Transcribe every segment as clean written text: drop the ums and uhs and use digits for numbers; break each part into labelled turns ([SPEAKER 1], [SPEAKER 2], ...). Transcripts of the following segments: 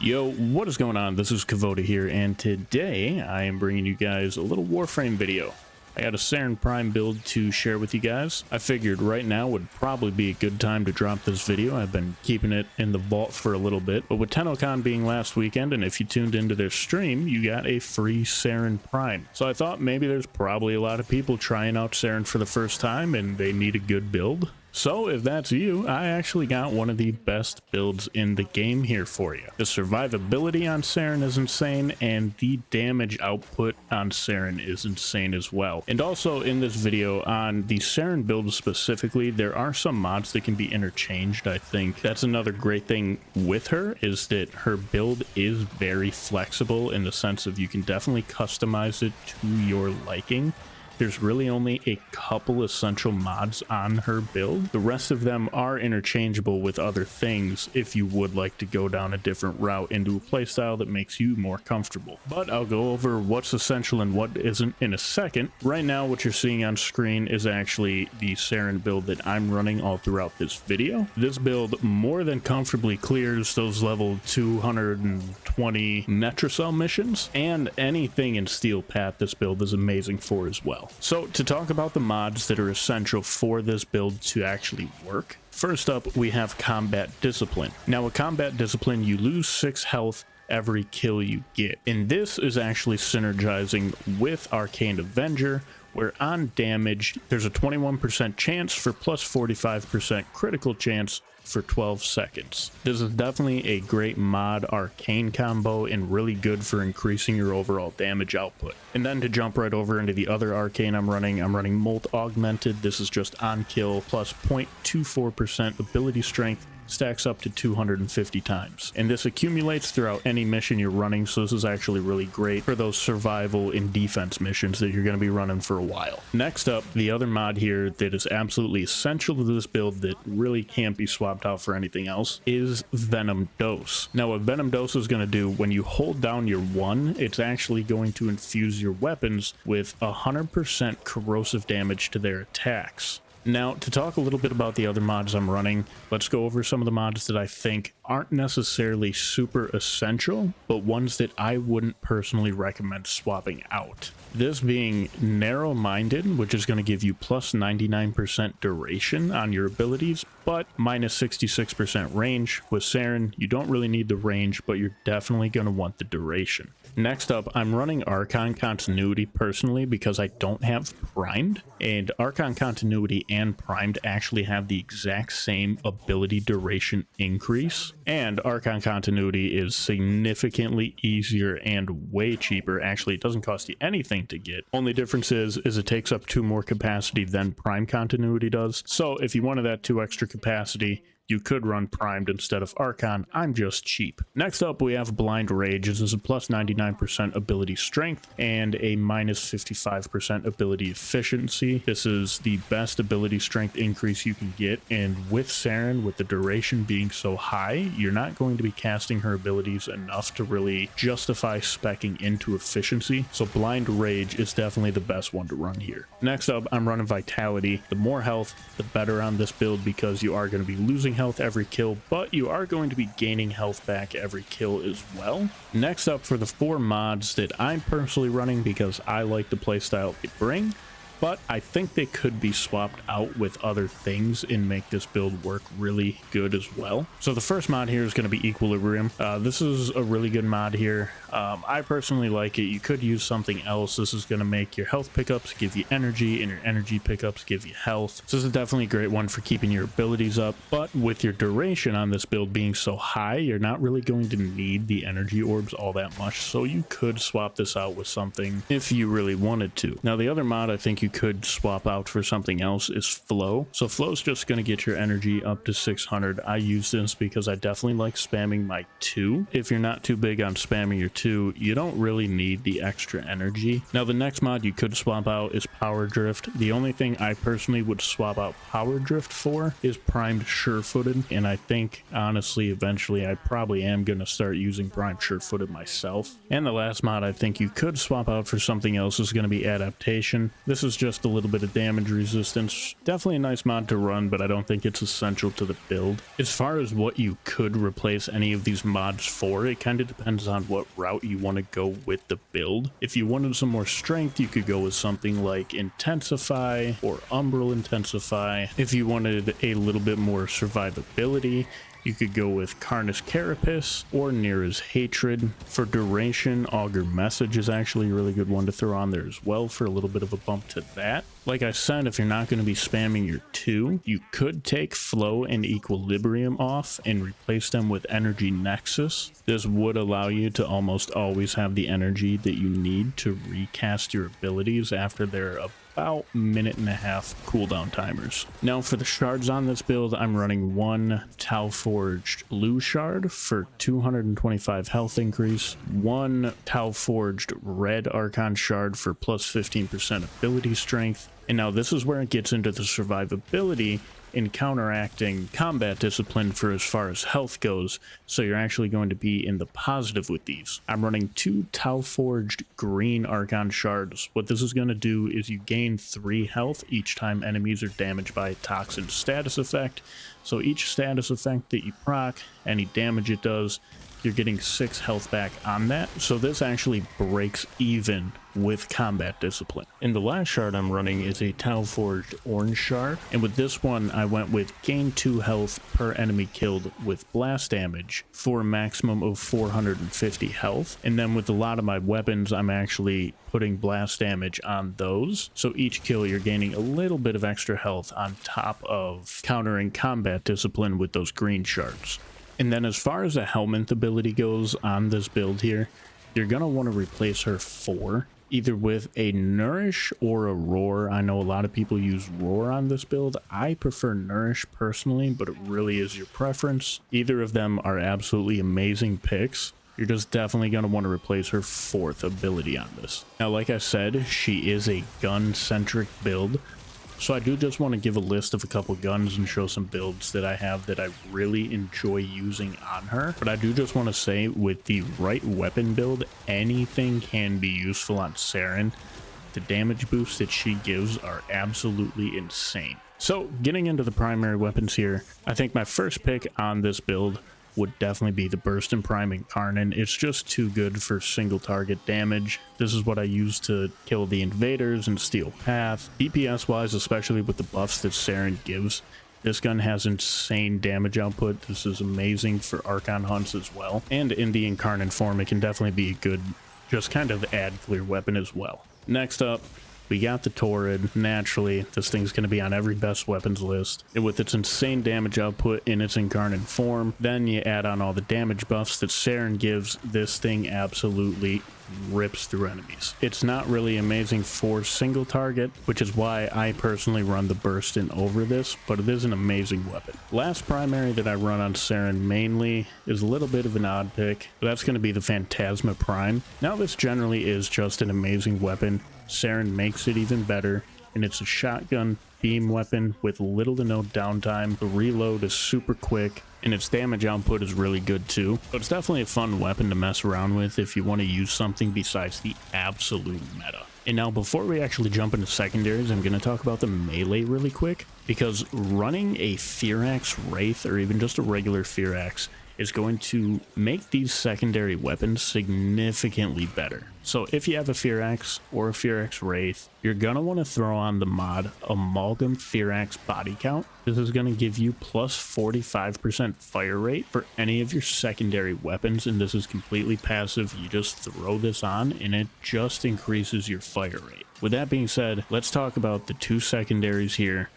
[SPEAKER 1] Yo, what is going on? This is Kuva here, and today I am bringing you guys a little Warframe video. I got a Saryn Prime build to share with you guys. I figured right now would probably be a good time to drop this video. I've been keeping it in the vault for a little bit, but with TennoCon being last weekend, and if you tuned into their stream, you got a free Saryn Prime. So I thought maybe there's probably a lot of people trying out Saryn for the first time and they need a good build. So if that's you, I actually got one of the best builds in the game here for you. The survivability on Saryn is insane, and the damage output on Saryn is insane as well. And also in this video on the Saryn build specifically, there are some mods that can be interchanged. I think that's another great thing with her, is that her build is very flexible in the sense of you can definitely customize it to your liking. There's really only a couple essential mods on her build. The rest of them are interchangeable with other things if you would like to go down a different route into a playstyle that makes you more comfortable. But I'll go over what's essential and what isn't in a second. Right now, what you're seeing on screen is actually the Saryn build that I'm running all throughout this video. This build more than comfortably clears those level 220 Netracell missions, and anything in Steel Path this build is amazing for as well. So to talk about the mods that are essential for this build to actually work, first up we have Combat Discipline. Now with Combat Discipline, you lose 6 health every kill you get, and this is actually synergizing with Arcane Avenger, where on damage there's a 21% chance for plus 45% critical chance for 12 seconds. This is definitely a great mod arcane combo and really good for increasing your overall damage output. And then to jump right over into the other arcane I'm running Molt Augmented. This is just on kill plus 0.24% ability strength, stacks up to 250 times, and this accumulates throughout any mission you're running, so this is actually really great for those survival and defense missions that you're going to be running for a while. Next up, the other mod here that is absolutely essential to this build that really can't be swapped out for anything else is Venom Dose. Now what Venom Dose is going to do, when you hold down your 1, it's actually going to infuse your weapons with 100% corrosive damage to their attacks. Now, to talk a little bit about the other mods I'm running, let's go over some of the mods that I think aren't necessarily super essential, but ones that I wouldn't personally recommend swapping out. This being Narrow-Minded, which is going to give you plus 99% duration on your abilities, but minus 66% range. With Saryn, you don't really need the range, but you're definitely going to want the duration. Next up, I'm running Archon Continuity personally because I don't have Primed, and Archon Continuity and Primed actually have the exact same ability duration increase, and Archon Continuity is significantly easier and way cheaper. Actually, it doesn't cost you anything to get. Only difference is it takes up 2 more capacity than Prime Continuity does, so if you wanted that 2 extra capacity, you could run Primed instead of Archon. I'm just cheap. Next up, we have Blind Rage. This is a plus 99% ability strength and a minus 55% ability efficiency. This is the best ability strength increase you can get, and with Saryn, with the duration being so high, you're not going to be casting her abilities enough to really justify speccing into efficiency, so Blind Rage is definitely the best one to run here. Next up, I'm running Vitality. The more health, the better on this build because you are going to be losing health every kill, but you are going to be gaining health back every kill as well. Next up, for the 4 mods that I'm personally running because I like the playstyle they bring, but I think they could be swapped out with other things and make this build work really good as well. So the first mod here is going to be Equilibrium. This is a really good mod here. I personally like it. You could use something else. This is going to make your health pickups give you energy, and your energy pickups give you health. So this is definitely a great one for keeping your abilities up, but with your duration on this build being so high, you're not really going to need the energy orbs all that much, so you could swap this out with something if you really wanted to. Now the other mod I think you could swap out for something else is Flow. So Flow's just going to get your energy up to 600. I use this because I definitely like spamming my 2. If you're not too big on spamming your 2, you don't really need the extra energy. Now the next mod you could swap out is Power Drift. The only thing I personally would swap out Power Drift for is Primed Sure-Footed, and I think honestly eventually I probably am going to start using Primed Sure-Footed myself. And the last mod I think you could swap out for something else is going to be Adaptation. This is just a little bit of damage resistance. Definitely a nice mod to run, but I don't think it's essential to the build. As far as what you could replace any of these mods for, it kind of depends on what route you want to go with the build. If you wanted some more strength, you could go with something like Intensify or Umbral Intensify. If you wanted a little bit more survivability, you could go with Carnus Carapace or Neera's Hatred. For duration, Augur Message is actually a really good one to throw on there as well for a little bit of a bump to that. Like I said, if you're not going to be spamming your 2, you could take Flow and Equilibrium off and replace them with Energy Nexus. This would allow you to almost always have the energy that you need to recast your abilities after they're about 1.5 minute cooldown timers. Now for the shards on this build, I'm running 1 Tau Forged Blue Shard for 225 health increase, 1 Tau Forged Red Archon Shard for plus 15% ability strength, and now this is where it gets into the survivability in counteracting combat discipline for as far as health goes, so you're actually going to be in the positive with these. I'm running 2 Tau Forged Green Archon Shards. What this is going to do is you gain 3 health each time enemies are damaged by a toxin status effect. So each status effect that you proc, any damage it does, you're getting 6 health back on that. So this actually breaks even with combat discipline. And the last shard I'm running is a Tau Forged Orange Shard. And with this one, I went with gain 2 health per enemy killed with blast damage for a maximum of 450 health. And then with a lot of my weapons, I'm actually putting blast damage on those. So each kill, you're gaining a little bit of extra health on top of countering combat discipline with those green shards. And then as far as the Helmith ability goes on this build here, you're going to want to replace her 4, either with a Nourish or a Roar. I know a lot of people use Roar on this build. I prefer Nourish personally, but it really is your preference. Either of them are absolutely amazing picks. You're just definitely going to want to replace her 4th ability on this. Now, like I said, she is a gun-centric build. So I do just want to give a list of a couple guns and show some builds that I have that I really enjoy using on her. But I do just want to say, with the right weapon build, anything can be useful on Saryn. The damage boosts that she gives are absolutely insane. So getting into the primary weapons here, I think my first pick on this build would definitely be the Burston Prime Incarnon. It's just too good for single target damage. This is what I use to kill the invaders and steal path. DPS wise, especially with the buffs that Saryn gives, this gun has insane damage output. This is amazing for Archon hunts as well. And in the Incarnon form, it can definitely be a good, just kind of add clear weapon as well. Next up, we got the Torid. Naturally, this thing's going to be on every best weapons list. And with its insane damage output in its Incarnon form, then you add on all the damage buffs that Saryn gives, this thing absolutely rips through enemies. It's not really amazing for single target, which is why I personally run the Burston over this, but it is an amazing weapon. Last primary that I run on Saryn mainly is a little bit of an odd pick, but that's going to be the Phantasma Prime. Now this generally is just an amazing weapon. Saryn makes it even better, and it's a shotgun beam weapon with little to no downtime. The reload is super quick, and its damage output is really good too. So it's definitely a fun weapon to mess around with if you want to use something besides the absolute meta. And now before we actually jump into secondaries, I'm going to talk about the melee really quick, because running a Furax Wraith or even just a regular Furax is going to make these secondary weapons significantly better. So if you have a Furax or a Furax Wraith, you're going to want to throw on the mod Amalgam Furax Body Count. This is going to give you plus 45% fire rate for any of your secondary weapons, and this is completely passive. You just throw this on and it just increases your fire rate. With that being said, let's talk about the 2 secondaries here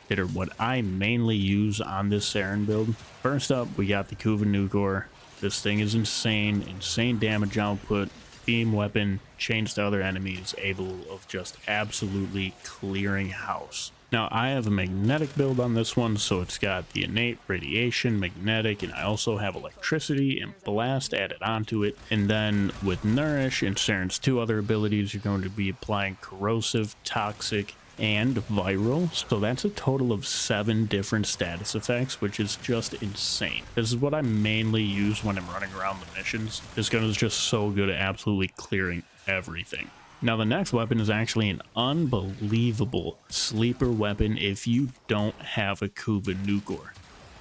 [SPEAKER 1] that are what I mainly use on this Saryn build. First up, we got the Kuva Nukor. This thing is insane damage output, beam weapon, chains to other enemies, able of just absolutely clearing house. Now I have a magnetic build on this one, so it's got the innate radiation, magnetic, and I also have electricity and blast added onto it. And then with Nourish and Saryn's 2 other abilities, you're going to be applying corrosive, toxic, and viral. So that's a total of 7 different status effects, which is just insane. This is what I mainly use when I'm running around the missions. This gun is just so good at absolutely clearing everything. Now the next weapon is actually an unbelievable sleeper weapon if you don't have a Kuva Nukor.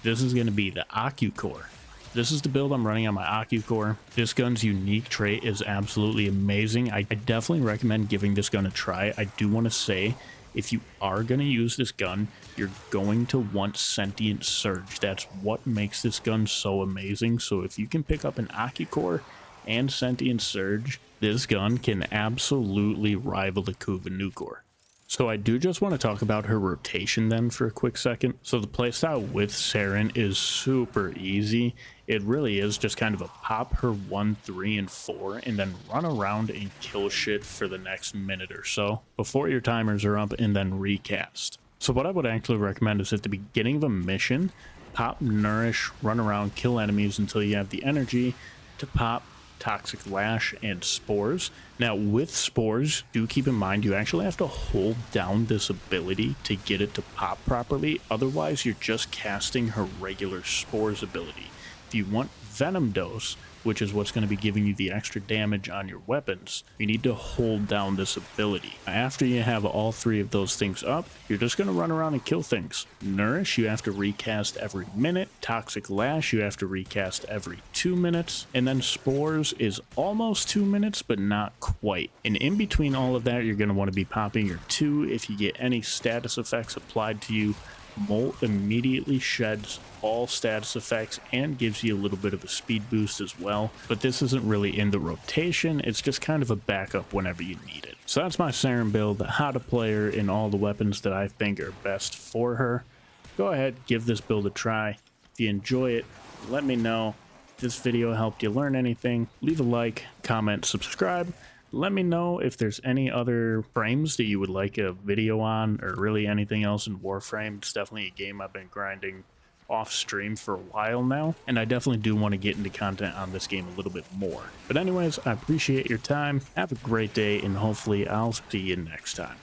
[SPEAKER 1] This is going to be the Ocucor. This is the build I'm running on my Ocucor. This gun's unique trait is absolutely amazing. I definitely recommend giving this gun a try. I do want to say, if you are going to use this gun, you're going to want Sentient Surge. That's what makes this gun so amazing. So if you can pick up an Ocucor and Sentient Surge, this gun can absolutely rival the Kuva Nukor. So I do just want to talk about her rotation then for a quick second. So the playstyle with Saryn is super easy. It really is just kind of a pop her 1, 3, and 4 and then run around and kill shit for the next minute or so before your timers are up and then recast. So what I would actually recommend is at the beginning of a mission, pop Nourish, run around, kill enemies until you have the energy to pop Toxic Lash and Spores. Now with Spores, do keep in mind you actually have to hold down this ability to get it to pop properly, otherwise you're just casting her regular Spores ability. If you want Venom Dose, which is what's going to be giving you the extra damage on your weapons, you need to hold down this ability. After you have all 3 of those things up, you're just going to run around and kill things. Nourish, you have to recast every minute. Toxic Lash, you have to recast every 2 minutes. And then Spores is almost 2 minutes, but not quite. And in between all of that, you're going to want to be popping your 2. If you get any status effects applied to you, Molt immediately sheds all status effects and gives you a little bit of a speed boost as well, but this isn't really in the rotation, it's just kind of a backup whenever you need it. So that's my Saryn build, how to play her in all the weapons that I think are best for her. Go ahead, give this build a try. If you enjoy it, let me know. If this video helped you learn anything, leave a like, comment, subscribe. Let me know if there's any other frames that you would like a video on, or really anything else in Warframe. It's definitely a game I've been grinding off stream for a while now, and I definitely do want to get into content on this game a little bit more. But anyways, I appreciate your time. Have a great day, and hopefully I'll see you next time.